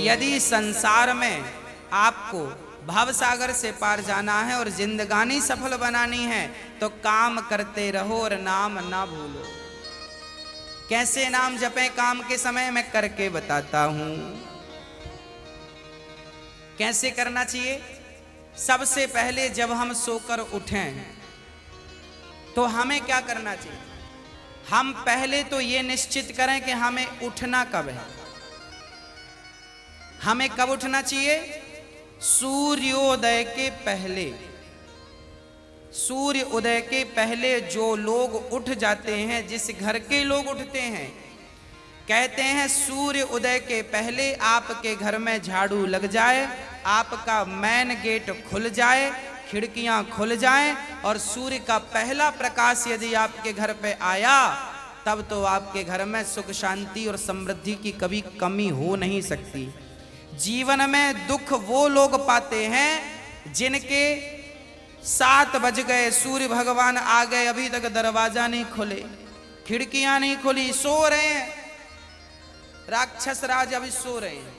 यदि संसार में आपको भवसागर से पार जाना है और जिंदगानी सफल बनानी है तो काम करते रहो और नाम ना भूलो। कैसे नाम जपें काम के समय, मैं करके बताता हूं। कैसे करना चाहिए? सबसे पहले जब हम सोकर उठें तो हमें क्या करना चाहिए? हम पहले तो ये निश्चित करें कि हमें उठना कब है। हमें कब उठना चाहिए? सूर्योदय के पहले। सूर्य उदय के पहले जो लोग उठ जाते हैं, जिस घर के लोग उठते हैं, कहते हैं सूर्य उदय के पहले आपके घर में झाड़ू लग जाए, आपका मेन गेट खुल जाए, खिड़कियां खुल जाएं और सूर्य का पहला प्रकाश यदि आपके घर पे आया तब तो आपके घर में सुख शांति और समृद्धि की कभी कमी हो नहीं सकती। जीवन में दुख वो लोग पाते हैं जिनके 7 बज गए, सूर्य भगवान आ गए, अभी तक दरवाजा नहीं खुले, खिड़कियां नहीं खुली, सो रहे हैं, राक्षस राज अभी सो रहे हैं।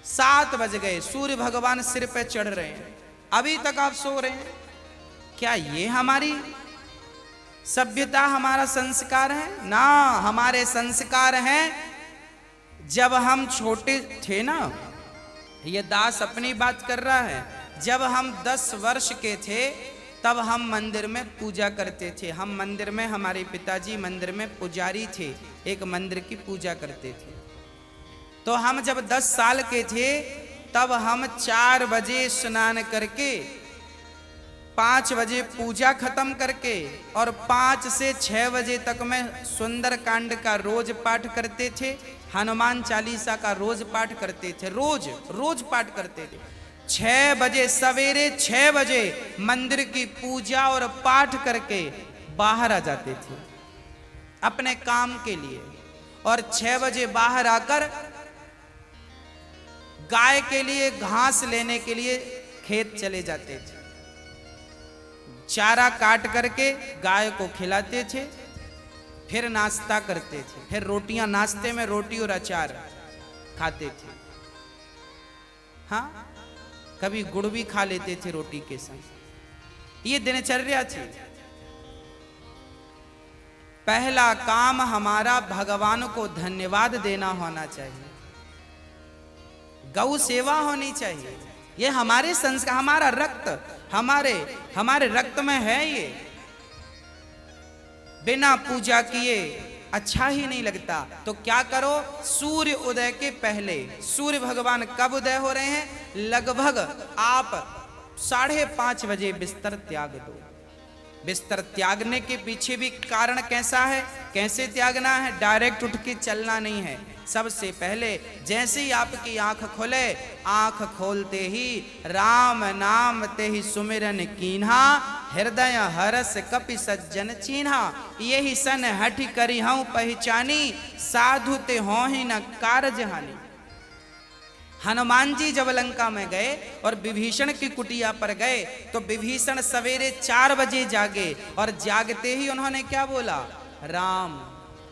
7 बज गए, सूर्य भगवान सिर पे चढ़ रहे हैं, अभी तक आप सो रहे हैं। क्या ये हमारी सभ्यता, हमारा संस्कार है? ना, हमारे संस्कार हैं जब हम छोटे थे ना, ये दास अपनी बात कर रहा है, जब हम 10 वर्ष के थे तब हम मंदिर में पूजा करते थे। हम मंदिर में, हमारे पिताजी मंदिर में पुजारी थे, एक मंदिर की पूजा करते थे। तो हम जब 10 साल के थे तब हम 4 बजे स्नान करके 5 बजे पूजा खत्म करके और 5 से 6 बजे तक में सुंदर कांड का रोज पाठ करते थे, हनुमान चालीसा का रोज पाठ करते थे, रोज पाठ करते थे। 6 बजे, सवेरे 6 बजे मंदिर की पूजा और पाठ करके बाहर आ जाते थे अपने काम के लिए, और 6 बजे बाहर आकर गाय के लिए घास लेने के लिए खेत चले जाते थे। चारा काट करके गाय को खिलाते थे, फिर नाश्ता करते थे, फिर रोटियां, नाश्ते में रोटी और अचार खाते थे। हाँ, कभी गुड़ भी खा लेते थे रोटी के संग। ये दिनचर्या थी। पहला काम हमारा भगवान को धन्यवाद देना होना चाहिए, गौ सेवा होनी चाहिए। ये हमारे संस्कार, हमारा रक्त, हमारे रक्त में है ये। बिना पूजा किए अच्छा ही नहीं लगता। तो क्या करो? सूर्य उदय के पहले, सूर्य भगवान कब उदय हो रहे हैं? लगभग आप 5:30 बजे बिस्तर त्याग दो। बिस्तर त्यागने के पीछे भी कारण कैसा है, कैसे त्यागना है? डायरेक्ट उठ के चलना नहीं है। सबसे पहले जैसे ही आपकी आंख खुले, आंख खोलते ही राम नाम ते ही सुमिरन कीन्हा, हृदय हरस कपि सज्जन चीन्हा, यही सन हठि करी हूं पहचानी, साधु ते हो ही न कारज हानि। हनुमान जी जब लंका में गए और विभीषण की कुटिया पर गए तो विभीषण सवेरे 4 बजे जागे और जागते ही उन्होंने क्या बोला? राम।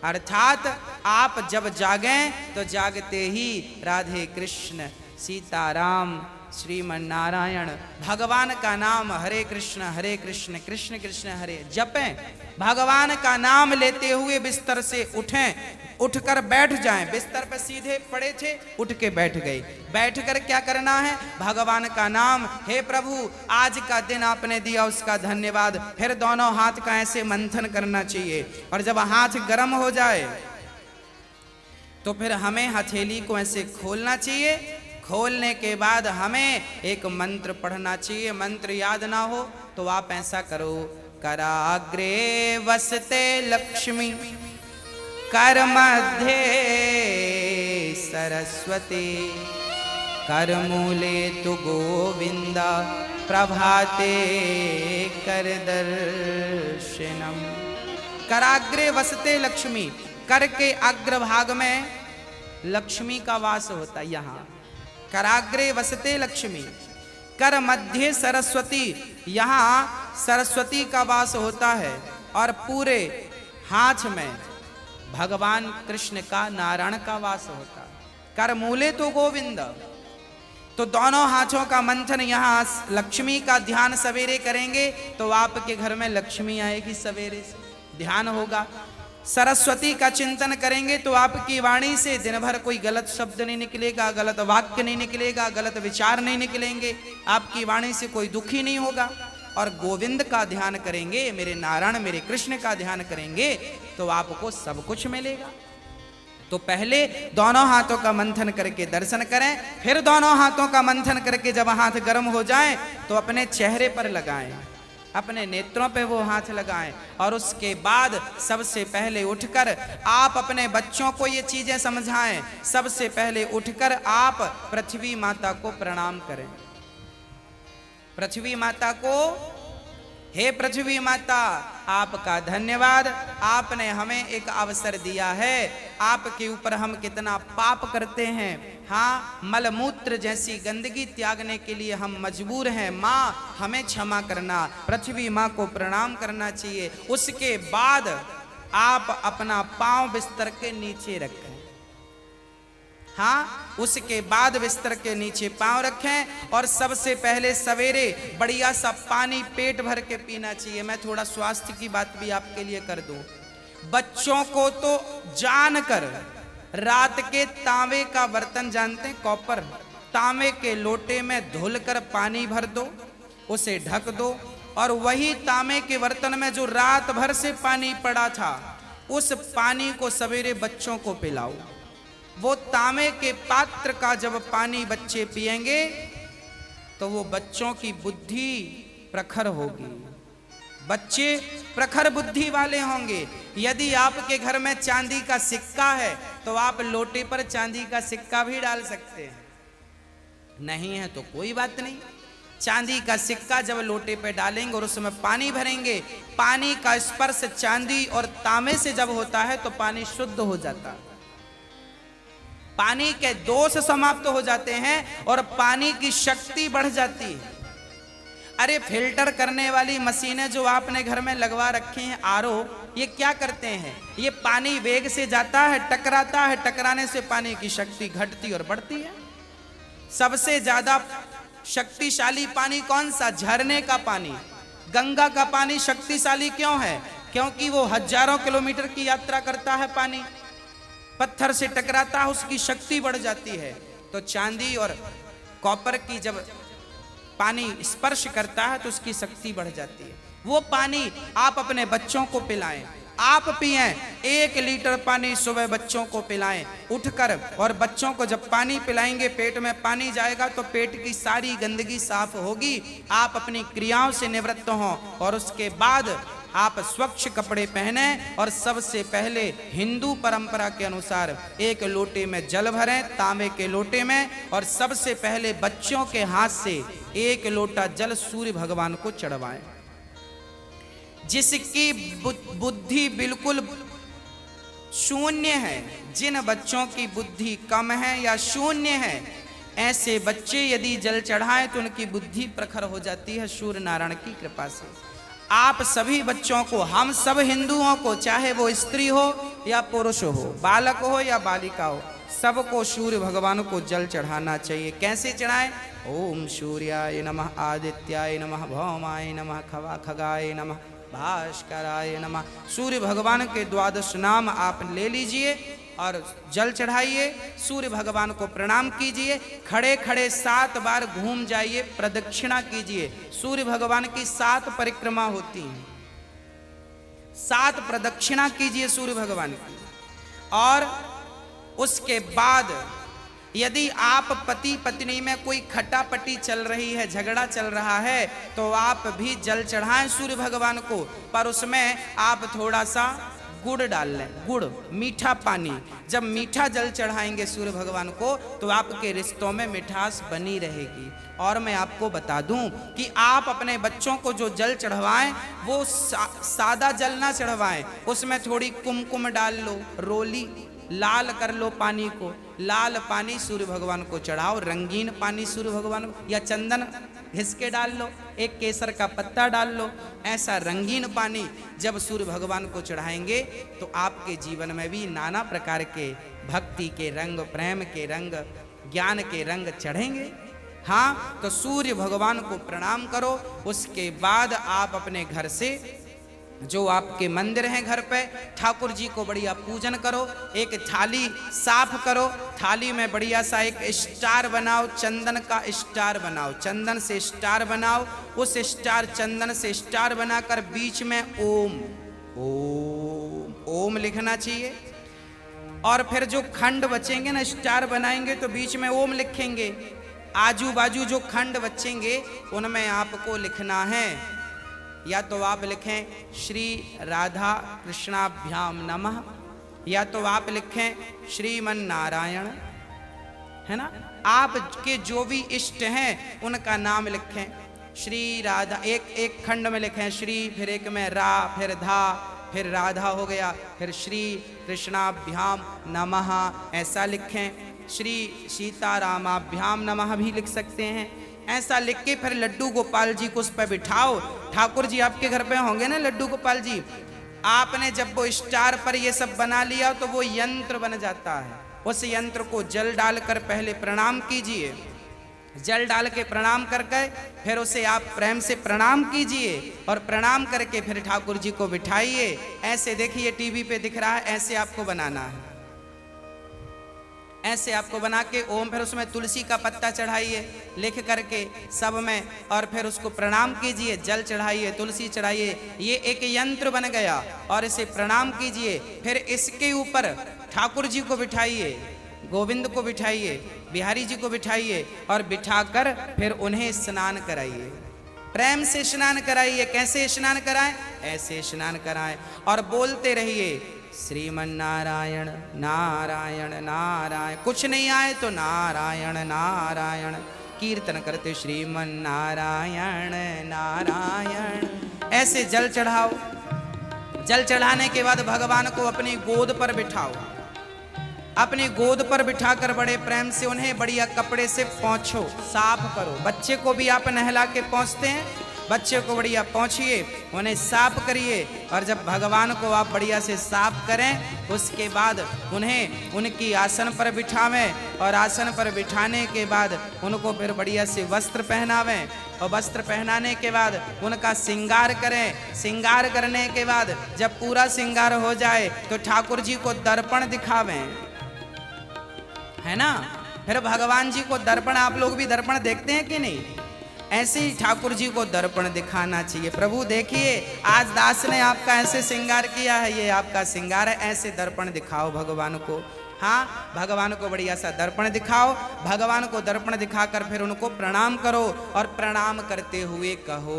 अर्थात आप जब जागें तो जागते ही राधे कृष्ण, सीताराम, श्रीमन नारायण, भगवान का नाम हरे कृष्ण कृष्ण कृष्ण हरे जपें। भगवान का नाम लेते हुए बिस्तर से उठें, उठकर बैठ जाएं। बिस्तर पर सीधे पड़े थे, उठ के बैठ गए। बैठकर क्या करना है? भगवान का नाम, हे प्रभु आज का दिन आपने दिया उसका धन्यवाद। फिर दोनों हाथ का ऐसे मंथन करना चाहिए, और जब हाथ गर्म हो जाए तो फिर हमें हथेली को ऐसे खोलना चाहिए। खोलने के बाद हमें एक मंत्र पढ़ना चाहिए। मंत्र याद ना हो तो आप ऐसा करो, कराग्रे वसते लक्ष्मी, कर मध्य सरस्वती, कर मूले तु गोविंदा, प्रभाते कर दर्शनम। कराग्रे वसते लक्ष्मी, कर के अग्रभाग में लक्ष्मी का वास होता है। यहाँ कराग्रे वसते लक्ष्मी, कर मध्य सरस्वती, यहाँ सरस्वती का वास होता है, और पूरे हाथ में भगवान कृष्ण का, नारायण का वास होता है। कर मूले तो गोविंद। तो दोनों हाथों का मंथन, यहाँ लक्ष्मी का ध्यान सवेरे करेंगे तो आपके घर में लक्ष्मी आएगी, सवेरे से ध्यान होगा। सरस्वती का चिंतन करेंगे तो आपकी वाणी से दिन भर कोई गलत शब्द नहीं निकलेगा, गलत वाक्य नहीं निकलेगा, गलत विचार नहीं निकलेंगे, आपकी वाणी से कोई दुखी नहीं होगा। और गोविंद का ध्यान करेंगे, मेरे नारायण मेरे कृष्ण का ध्यान करेंगे तो आपको सब कुछ मिलेगा। तो पहले दोनों हाथों का मंथन करके दर्शन करें, फिर दोनों हाथों का मंथन करके जब हाथ गर्म हो जाए तो अपने चेहरे पर लगाएं, अपने नेत्रों पे वो हाथ लगाएं। और उसके बाद सबसे पहले उठकर आप अपने बच्चों को ये चीजें समझाएं। सबसे पहले उठकर आप पृथ्वी माता को प्रणाम करें। पृथ्वी माता को, हे पृथ्वी माता, आपका धन्यवाद, आपने हमें एक अवसर दिया है। आपके ऊपर हम कितना पाप करते हैं, हाँ, मलमूत्र जैसी गंदगी त्यागने के लिए हम मजबूर हैं। माँ हमें क्षमा करना, पृथ्वी माँ को प्रणाम करना चाहिए। उसके बाद आप अपना पांव बिस्तर के नीचे रखें, हाँ, उसके बाद बिस्तर के नीचे पांव रखें। और सबसे पहले सवेरे बढ़िया सा पानी पेट भर के पीना चाहिए। मैं थोड़ा स्वास्थ्य की बात भी आपके लिए कर दूं। बच्चों को तो जानकर रात के तांबे का बर्तन जानते हैं, कॉपर, तांबे के लोटे में धुलकर पानी भर दो, उसे ढक दो, और वही तांबे के बर्तन में जो रात भर से पानी पड़ा था उस पानी को सवेरे बच्चों को पिलाओ। वो तांबे के पात्र का जब पानी बच्चे पिएंगे तो वो बच्चों की बुद्धि प्रखर होगी, बच्चे प्रखर बुद्धि वाले होंगे। यदि आपके घर में चांदी का सिक्का है तो आप लोटे पर चांदी का सिक्का भी डाल सकते हैं, नहीं है तो कोई बात नहीं। चांदी का सिक्का जब लोटे पे डालेंगे और उसमें पानी भरेंगे, पानी का स्पर्श चांदी और तांबे से जब होता है तो पानी शुद्ध हो जाता है, पानी के दोष समाप्त हो जाते हैं और पानी की शक्ति बढ़ जाती है। अरे फिल्टर करने वाली मशीनें जो आपने घर में लगवा रखी हैं, आरओ, ये क्या करते हैं? ये पानी वेग से जाता है, टकराता है, टकराने से पानी की शक्ति घटती और बढ़ती है। सबसे ज्यादा शक्तिशाली पानी कौन सा? झरने का पानी। गंगा का पानी शक्तिशाली क्यों है? क्योंकि वो हजारों किलोमीटर की यात्रा करता है, पानी पत्थर से टकराता है, उसकी शक्ति बढ़ जाती है। तो चांदी और कॉपर की जब पानी स्पर्श करता है तो उसकी शक्ति बढ़ जाती है। वो पानी आप अपने बच्चों को पिलाएं, आप पिएं। 1 लीटर पानी सुबह बच्चों को पिलाएं उठकर, और बच्चों को जब पानी पिलाएंगे पेट में पानी जाएगा तो पेट की सारी गंदगी साफ होगी, आप अपनी क्रियाओं से निवृत्त हों। और उसके बाद आप स्वच्छ कपड़े पहने और सबसे पहले हिंदू परंपरा के अनुसार 1 लोटे में जल भरें, तांबे के लोटे में, और सबसे पहले बच्चों के हाथ से 1 लोटा जल सूर्य भगवान को चढ़वाएं। जिसकी बुद्धि बिल्कुल शून्य है, जिन बच्चों की बुद्धि कम है या शून्य है, ऐसे बच्चे यदि जल चढ़ाएं तो उनकी बुद्धि प्रखर हो जाती है सूर्य नारायण की कृपा से। आप सभी बच्चों को, हम सब हिंदुओं को, चाहे वो स्त्री हो या पुरुष हो, बालक हो या बालिका हो, सबको सूर्य भगवान को जल चढ़ाना चाहिए। कैसे चढ़ाएं? ओम सूर्याय नमः, आदित्याय नमः, भौमाय नमः, खगाय नमः, भास्कराय नमः। सूर्य भगवान के 12 नाम आप ले लीजिए और जल चढ़ाइए, सूर्य भगवान को प्रणाम कीजिए, खड़े खड़े 7 बार घूम जाइए, प्रदक्षिणा कीजिए। सूर्य भगवान की 7 परिक्रमा होती हैं, 7 प्रदक्षिणा कीजिए सूर्य भगवान की। और उसके बाद यदि आप पति पत्नी में कोई खटापटी चल रही है, झगड़ा चल रहा है, तो आप भी जल चढ़ाएं सूर्य भगवान को, पर उसमें आप थोड़ा सा गुड़ डाल लें, गुड़, मीठा पानी। जब मीठा जल चढ़ाएंगे सूर्य भगवान को तो आपके रिश्तों में मिठास बनी रहेगी। और मैं आपको बता दूं कि आप अपने बच्चों को जो जल चढ़वाएं वो सादा जल ना चढ़वाएं, उसमें थोड़ी कुमकुम डाल लो, रोली, लाल कर लो पानी को, लाल पानी सूर्य भगवान को चढ़ाओ, रंगीन पानी सूर्य भगवान को, या चंदन घिस के डाल लो, एक केसर का पत्ता डाल लो, ऐसा रंगीन पानी जब सूर्य भगवान को चढ़ाएंगे तो आपके जीवन में भी नाना प्रकार के भक्ति के रंग, प्रेम के रंग, ज्ञान के रंग चढ़ेंगे। हाँ, तो सूर्य भगवान को प्रणाम करो। उसके बाद आप अपने घर से जो आपके मंदिर हैं घर पे, ठाकुर जी को बढ़िया पूजन करो, एक थाली साफ करो, थाली में बढ़िया सा एक स्टार बनाओ, चंदन का स्टार बनाओ, चंदन से स्टार बनाओ, उस स्टार चंदन से स्टार बनाकर बीच में ओम ओम ओम लिखना चाहिए। और फिर जो खंड बचेंगे ना, स्टार बनाएंगे तो बीच में ओम लिखेंगे, आजू बाजू जो खंड बचेंगे उनमें आपको लिखना है, या तो आप लिखें श्री राधा कृष्णाभ्याम नमः, या तो आप लिखें श्रीमन नारायण, है ना। आपके जो भी इष्ट हैं उनका नाम लिखें, श्री राधा, एक खंड में लिखें श्री, फिर एक में रा, फिर धा, फिर राधा हो गया, फिर श्री कृष्णाभ्याम नमः ऐसा लिखें, श्री सीतारामाभ्याम नमः भी लिख सकते हैं। ऐसा लिख के फिर लड्डू गोपाल जी को उस पर बिठाओ। ठाकुर जी आपके घर पे होंगे ना लड्डू गोपाल जी, आपने जब वो स्टार पर ये सब बना लिया तो वो यंत्र बन जाता है। उस यंत्र को जल डालकर पहले प्रणाम कीजिए, जल डाल के प्रणाम करके फिर उसे आप प्रेम से प्रणाम कीजिए, और प्रणाम करके फिर ठाकुर जी को बिठाइए। ऐसे देखिए टीवी पे दिख रहा है, ऐसे आपको बनाना है, ऐसे आपको बना के ओम, फिर उसमें तुलसी का पत्ता चढ़ाइए लिख करके सब में, और फिर उसको प्रणाम कीजिए, जल चढ़ाइए, तुलसी चढ़ाइए, ये एक यंत्र बन गया। और इसे प्रणाम कीजिए, फिर इसके ऊपर ठाकुर जी को बिठाइए, गोविंद को बिठाइए, बिहारी जी को बिठाइए, और बिठाकर फिर उन्हें स्नान कराइए, प्रेम से स्नान कराइए। कैसे स्नान कराएं? ऐसे स्नान कराएं, और बोलते रहिए श्रीमन नारायण नारायण नारायण, कुछ नहीं आए तो नारायण नारायण, कीर्तन करते श्रीमन नारायण नारायण। ऐसे जल चढ़ाओ, जल चढ़ाने के बाद भगवान को अपनी गोद पर बिठाओ, अपनी गोद पर बिठाकर बड़े प्रेम से उन्हें बढ़िया कपड़े से पोंछो, साफ करो। बच्चे को भी आप नहला के पोंछते हैं, बच्चे को बढ़िया पोंछिए, उन्हें साफ करिए, और जब भगवान को आप बढ़िया से साफ करें उसके बाद उन्हें उनकी आसन पर बिठावें, और आसन पर बिठाने के बाद उनको फिर बढ़िया से वस्त्र पहनावें, और वस्त्र पहनाने के बाद उनका श्रृंगार करें। श्रृंगार करने के बाद जब पूरा श्रृंगार हो जाए तो ठाकुर जी को दर्पण दिखावें, है ना। फिर भगवान जी को दर्पण, आप लोग भी दर्पण देखते हैं कि नहीं? ऐसे ही ठाकुर जी को दर्पण दिखाना चाहिए। प्रभु देखिए आज दास ने आपका ऐसे श्रृंगार किया है, ये आपका श्रृंगार है, ऐसे दर्पण दिखाओ भगवान को। हाँ, भगवान को बढ़िया सा दर्पण दिखाओ, भगवान को दर्पण दिखाकर फिर उनको प्रणाम करो, और प्रणाम करते हुए कहो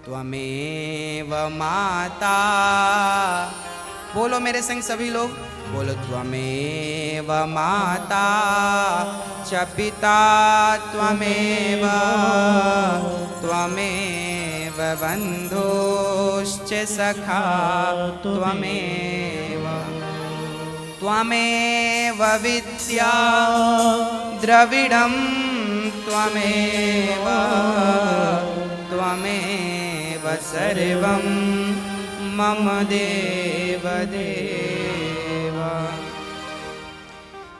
त्वमेव माता। बोलो मेरे संग सभी लोग, बोलो त्वमेव माता च पिता त्वमेव, त्वमेव बन्धुश्च सखा त्वमेव, त्वमेव विद्या द्रविडं त्वमेव, त्वमेव सर्वं मम देव देव।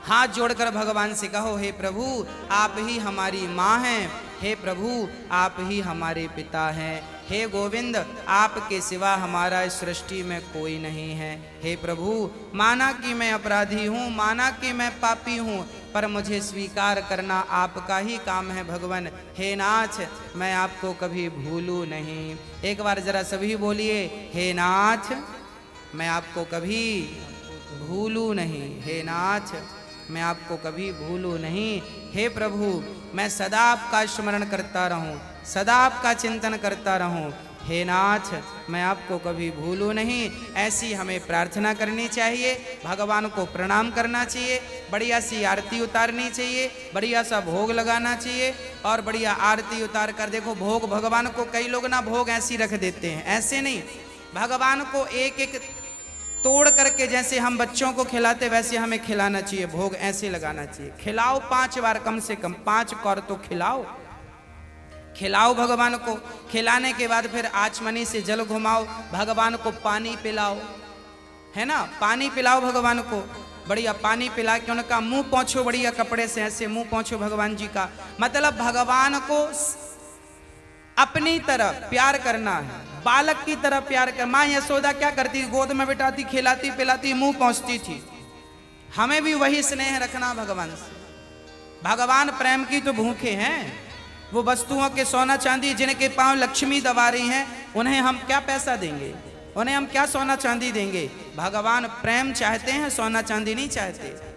हाथ जोड़कर भगवान से कहो, हे प्रभु आप ही हमारी माँ हैं, हे प्रभु आप ही हमारे पिता हैं, हे गोविंद आपके सिवा हमारा इस सृष्टि में कोई नहीं है। हे प्रभु माना कि मैं अपराधी हूँ, माना कि मैं पापी हूँ, पर मुझे स्वीकार करना आपका ही काम है भगवान। हे नाथ मैं आपको कभी भूलूं नहीं। एक बार जरा सभी बोलिए, हे नाथ मैं आपको कभी भूलूं नहीं, हे नाथ मैं आपको कभी भूलूं नहीं। हे प्रभु मैं सदा आपका स्मरण करता रहूं, सदा आपका चिंतन करता रहूं। हे नाथ मैं आपको कभी भूलूं नहीं। ऐसी हमें प्रार्थना करनी चाहिए, भगवान को प्रणाम करना चाहिए, बढ़िया सी आरती उतारनी चाहिए, बढ़िया सा भोग लगाना चाहिए, और बढ़िया आरती उतार कर देखो भोग भगवान को, कई लोग ना भोग ऐसी रख देते हैं, ऐसे नहीं, भगवान को एक एक तोड़ करके जैसे हम बच्चों को खिलाते वैसे हमें खिलाना चाहिए, भोग ऐसे लगाना चाहिए। खिलाओ 5 बार, कम से कम 5 कौर तो खिलाओ। खिलाओ भगवान को। खिलाने के बाद फिर आचमनी से जल घुमाओ, भगवान को पानी पिलाओ, है ना, पानी पिलाओ भगवान को। बढ़िया पानी पिला के उनका मुंह पोंछो, बढ़िया कपड़े से ऐसे मुंह पोंछो भगवान जी का। मतलब भगवान को अपनी तरह प्यार करना है, बालक की तरह प्यार कर। माँ यशोदा क्या करती, गोद में बिठाती, खिलाती पिलाती, मुंह पहुंचती थी। हमें भी वही स्नेह रखना भगवान से। भगवान प्रेम की तो भूखे हैं। वो वस्तुओं के सोना चांदी जिनके पांव लक्ष्मी दबा रही हैं, उन्हें हम क्या पैसा देंगे, उन्हें हम क्या सोना चांदी देंगे। भगवान प्रेम चाहते हैं, सोना चांदी नहीं चाहते।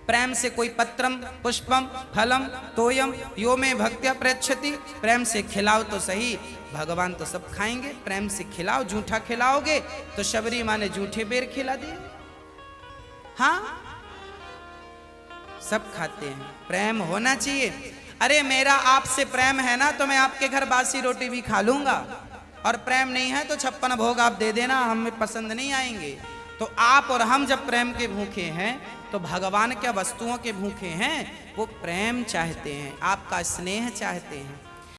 प्रेम से कोई पत्रम पुष्पम फलम तोयम यो में भक्त्या प्रयच्छति, प्रेम से खिलाओ तो सही, भगवान तो सब खाएंगे। प्रेम से खिलाओ, झूठा खिलाओगे तो शबरी माँ ने झूठे बेर खिला दिए। हाँ, सब खाते हैं, प्रेम होना चाहिए। अरे मेरा आपसे प्रेम है ना तो मैं आपके घर बासी रोटी भी खा लूंगा, और प्रेम नहीं है तो 56 भोग आप दे देना, हमें पसंद नहीं आएंगे। तो आप और हम जब प्रेम के भूखे हैं तो भगवान क्या वस्तुओं के भूखे हैं, वो प्रेम चाहते हैं, आपका स्नेह चाहते हैं।